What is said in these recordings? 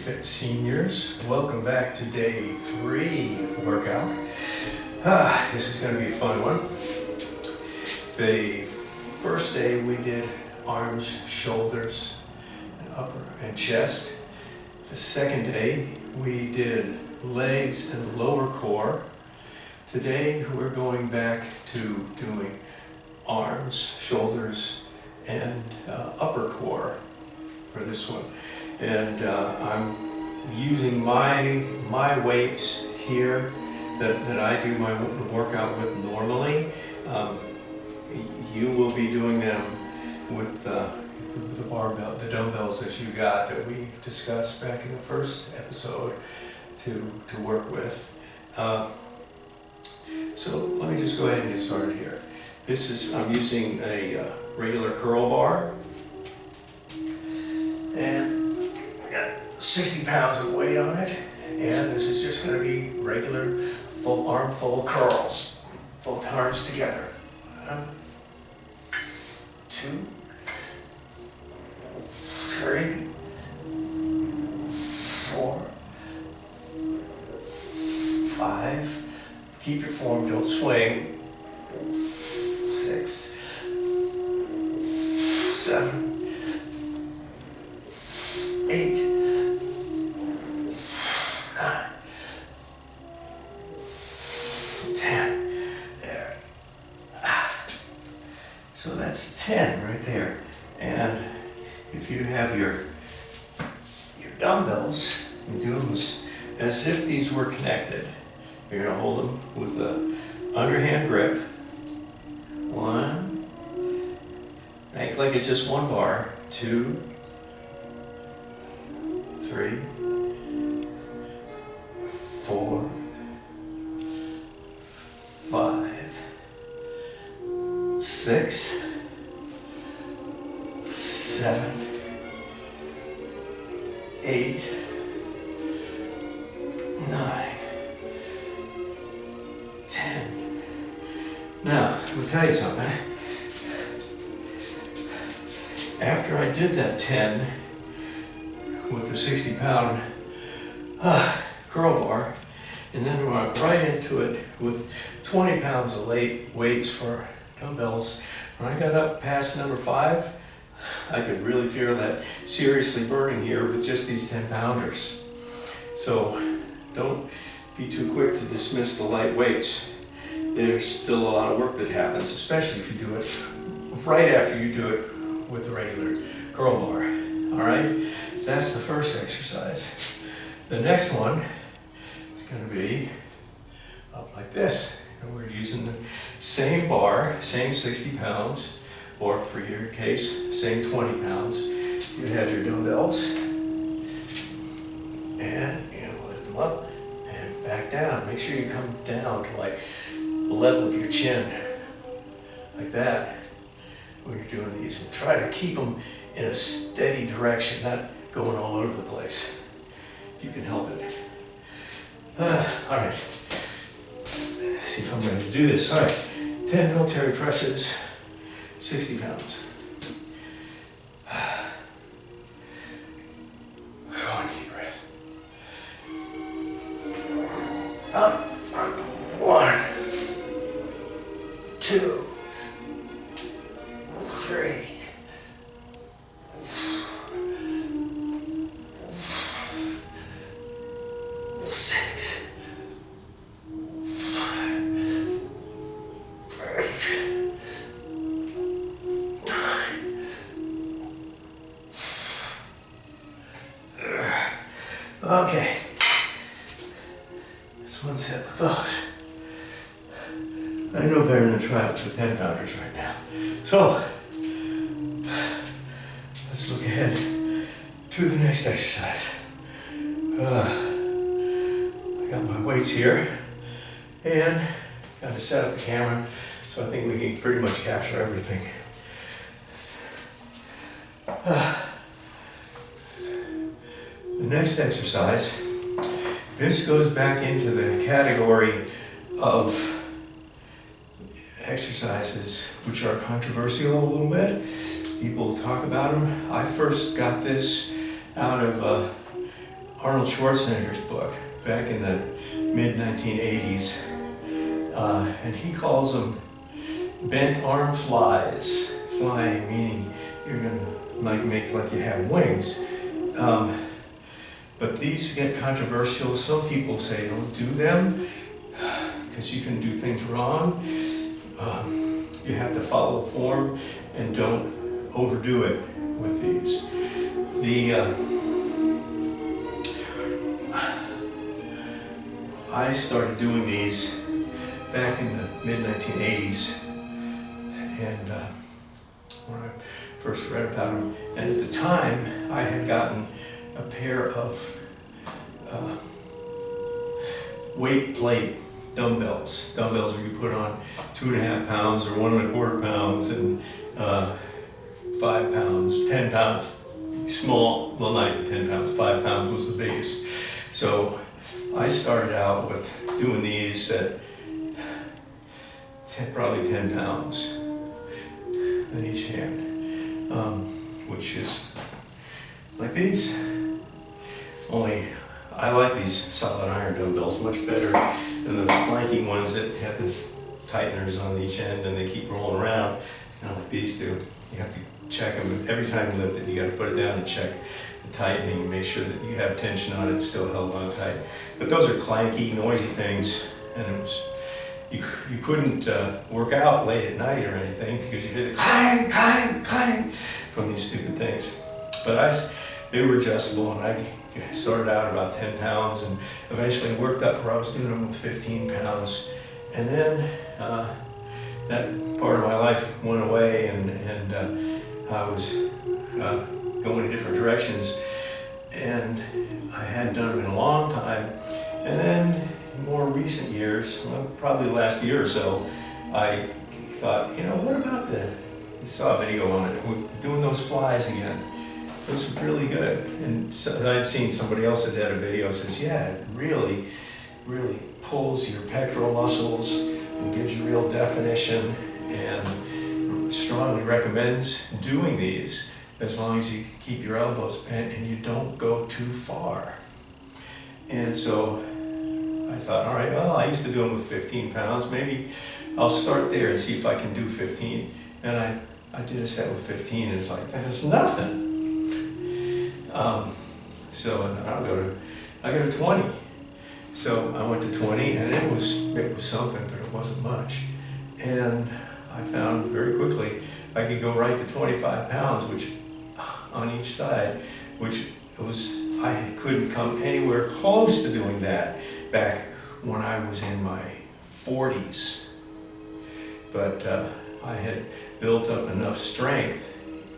Fit Seniors. Welcome back to day 3 workout. This is going to be a fun one. The first day we did arms, shoulders, and upper and chest. The second day we did legs and lower core. Today we're going back to doing arms, shoulders, and upper core for this one. And I'm using my weights here that I do my workout with normally. You will be doing them with the barbell, the dumbbells that you got that we discussed back in the first episode to work with. So let me just go ahead and get started here. I'm using a regular curl bar, and I got 60 pounds of weight on it, and this is just going to be regular full armful curls, both arms together. 2, 3, 4, 5. Keep your form, don't swing. 6, 7, 8, 9, 10. There. So that's 10 right there. And if you have your dumbbells, you do them as if these were connected. You're going to hold them with the underhand grip. 1. Make like it's just one bar. 2, 3, 4, 5, 6, 7, 8, 9, 10. Now, let me tell you something. After I did that 10 with the 60-pound curl bar, and then I went right into it with 20 pounds of weights for dumbbells, when I got up past number 5, I could really feel that seriously burning here with just these 10-pounders. So don't be too quick to dismiss the light weights. There's still a lot of work that happens, especially if you do it right after you do it with the regular curl bar. All right, that's the first exercise. The next one is going to be up like this. And we're using the same bar, same 60 pounds, or for your case, same 20 pounds. You have your dumbbells, and you lift them up and back down. Make sure you come down to like the level of your chin, like that, when you're doing these. And try to keep them in a steady direction, not going all over the place, if you can help it. All right, let's see if I'm ready to do this. All right, 10 military presses, 60 pounds. Go on, deep breath. Up. 1, 2, 3, 6, 9. Okay. That's one set with those. I know better than try it with the 10-pounders right now. So, let's look ahead to the next exercise. I got my weights here, and kind of set up the camera, so I think we can pretty much capture everything. The next exercise, this goes back into the category of exercises which are controversial a little bit. People talk about them. I first got this out of Arnold Schwarzenegger's book back in the mid-1980s, and he calls them bent arm flies. Flying meaning you're gonna might make like you have wings. But these get controversial. Some people say don't do them because you can do things wrong. You have to follow form and don't overdo it with these. I started doing these back in the mid-1980s, and when I first read about them, and at the time I had gotten a pair of weight plate dumbbells where you put on 2.5 pounds or 1.25 pounds and 5 pounds, 10 pounds, small, well not 10 pounds, 5 pounds was the biggest. So I started out with doing these at probably 10 pounds in each hand, which is like these. Only I like these solid iron dumbbells much better than those planking ones that have the tighteners on each end and they keep rolling around, kind of like these do. You have to check them every time you lift it. You got to put it down and check the tightening and make sure that you have tension on it, still held on tight. But those are clanky, noisy things, and it was you couldn't work out late at night or anything because you hear the clang, clang, clang from these stupid things. But they were adjustable, and I started out about 10 pounds and eventually worked up where I was doing them with 15 pounds. And then that part of my life went away, and I was going in different directions, and I hadn't done them in a long time. And then in more recent years, well, probably last year or so, I thought, you know, what about I saw a video on it, we're doing those flies again. Those are really good. And so I'd seen somebody else that had a video that says, yeah, it really, really pulls your pectoral muscles and gives you real definition, and strongly recommends doing these as long as you keep your elbows bent and you don't go too far. And so I thought, all right, well, I used to do them with 15 pounds. Maybe I'll start there and see if I can do 15. And I did a set with 15, and it's like, there's nothing. So I go to 20. So I went to 20, and it was something, but it wasn't much. And I found very quickly I could go right to 25 pounds, which on each side, which I couldn't come anywhere close to doing that back when I was in my 40s. But I had built up enough strength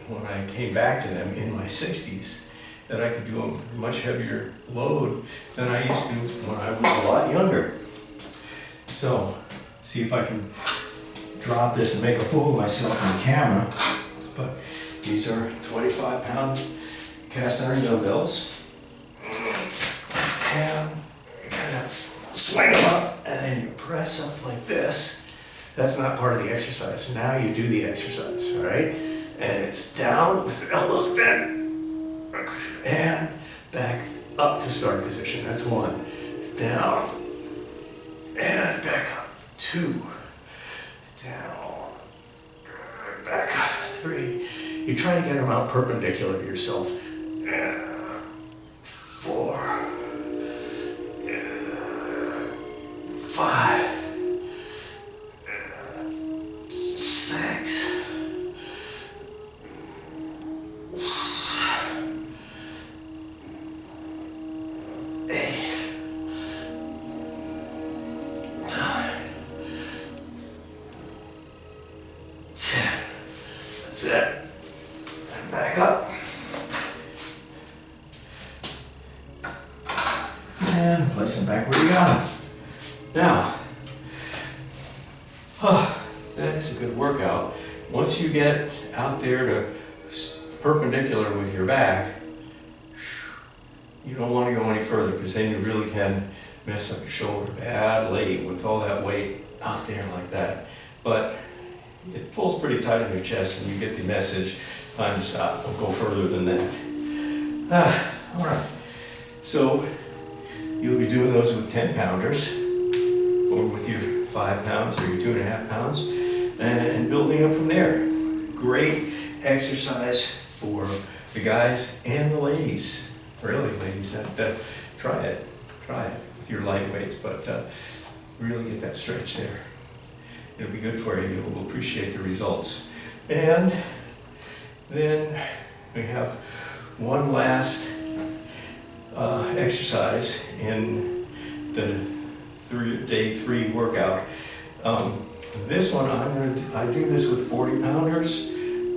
when I came back to them in my 60s that I could do a much heavier load than I used to when I was a lot younger. So, see if I can drop this and make a fool of myself on camera. But these are 25-pound cast iron dumbbells. And you kind of swing them up, and then you press up like this. That's not part of the exercise. Now you do the exercise, all right? And it's down with the elbows bent, and back up to start position. That's 1. Down, and back up. 2. Down, back up. 3. You try to get them out perpendicular to yourself. 4. 5. 6. 8. 9. 10. That's it. And back up. And place them back where you got them. Now, that is a good workout. Once you get out there to perpendicular with your back, you don't want to go any further, because then you really can mess up your shoulder badly with all that weight out there like that. But it pulls pretty tight on your chest, and you get the message, time to stop, don't go further than that. All right, So you'll be doing those with 10 pounders or with your 5 pounds or your 2.5 pounds and building up from there. Great exercise for the guys and the ladies. Really, ladies, try it with your light weights, but really get that stretch there. It'll be good for you. You'll appreciate the results. And then we have one last exercise in the day 3 workout. This one I do this with 40 pounders.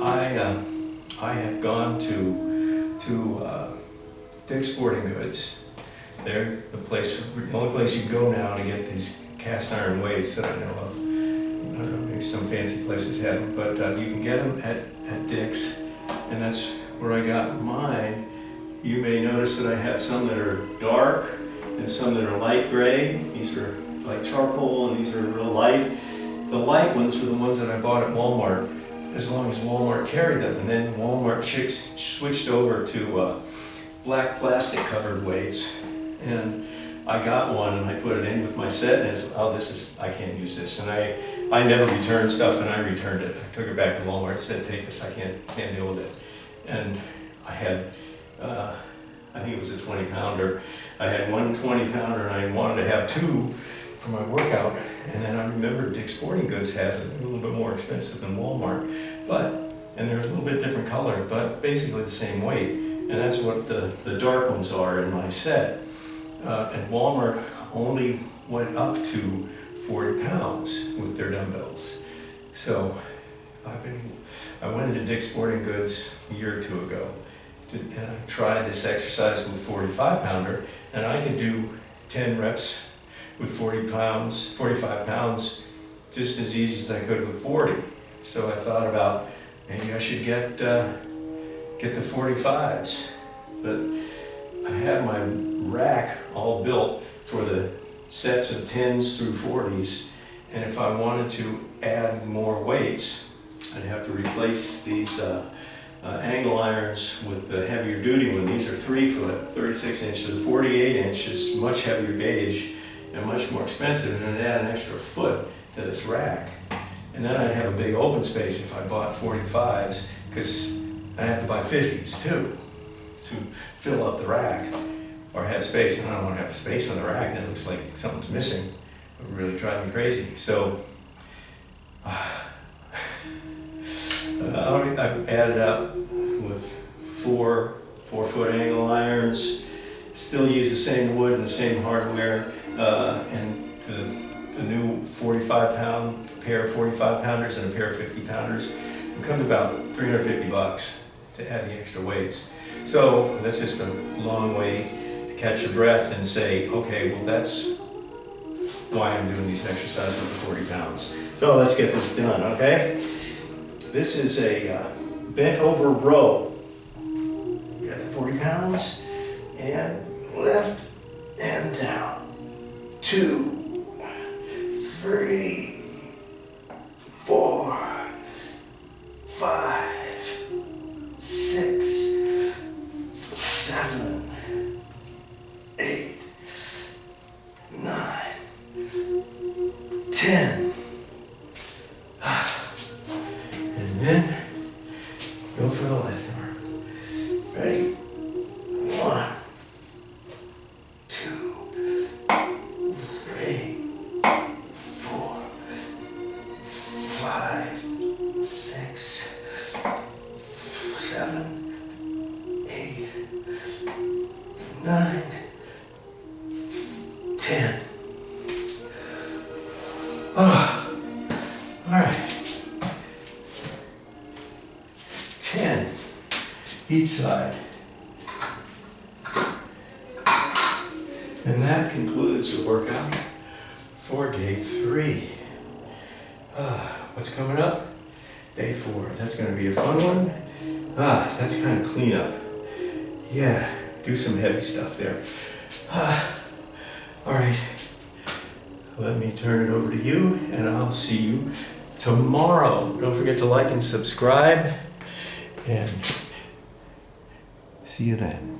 I have gone to Dick's Sporting Goods. They're the only place you can go now to get these cast iron weights that I know of. I don't know, maybe some fancy places have them, but you can get them at Dick's, and that's where I got mine. You may notice that I have some that are dark and some that are light gray. These are like charcoal and these are real light. The light ones were the ones that I bought at Walmart, as long as Walmart carried them. And then Walmart switched over to black plastic covered weights. And I got one and I put it in with my set, and it's, I can't use this. And I never returned stuff, and I returned it. I took it back to Walmart and said, take this, I can't deal with it. And I had, I think it was a 20 pounder. I had one 20 pounder and I wanted to have 2 for my workout. And then I remembered Dick's Sporting Goods has it. They're a little bit more expensive than Walmart, and they're a little bit different color, but basically the same weight. And that's what the dark ones are in my set. And Walmart only went up to 40 pounds with their dumbbells. So I went into Dick's Sporting Goods a year or 2 ago, and I tried this exercise with 45 pounder, and I could do 10 reps with 45 pounds just as easy as I could with 40. So I thought about maybe I should get the 45s, but I had my rack all built for the sets of 10s through 40s, and if I wanted to add more weights, I'd have to replace these angle irons with the heavier duty one. These are 3 foot, 36 inches, 48 inches, much heavier gauge and much more expensive, and I'd add an extra foot to this rack. And then I'd have a big open space if I bought 45s, because I have to buy 50s too to fill up the rack or have space. And I don't want to have space on the rack. That looks like something's missing. It would really drive me crazy. So I added up with 4 4-foot angle irons, still use the same wood and the same hardware, and the new 45-pound pair of 45 pounders and a pair of 50 pounders would come to about $350 to add the extra weights. So that's just a long way to catch your breath and say, okay, well, that's why I'm doing these exercises with the 40 pounds. So let's get this done, okay? This is a bent over row. You got the 40 pounds and left and down. 2, 3, 4, 5, 6, 7, 8, 9, 10. And then go for the left arm. Ready? 1, 2, 3, 4, 5, 6, 7, 8, 9, 10. All right. 10 each side. And that concludes the workout for day 3. What's coming up? Day 4. That's going to be a fun one. That's kind of cleanup. Yeah, do some heavy stuff there. All right. Let me turn it over to you, and I'll see you tomorrow. Don't forget to like and subscribe, and see you then.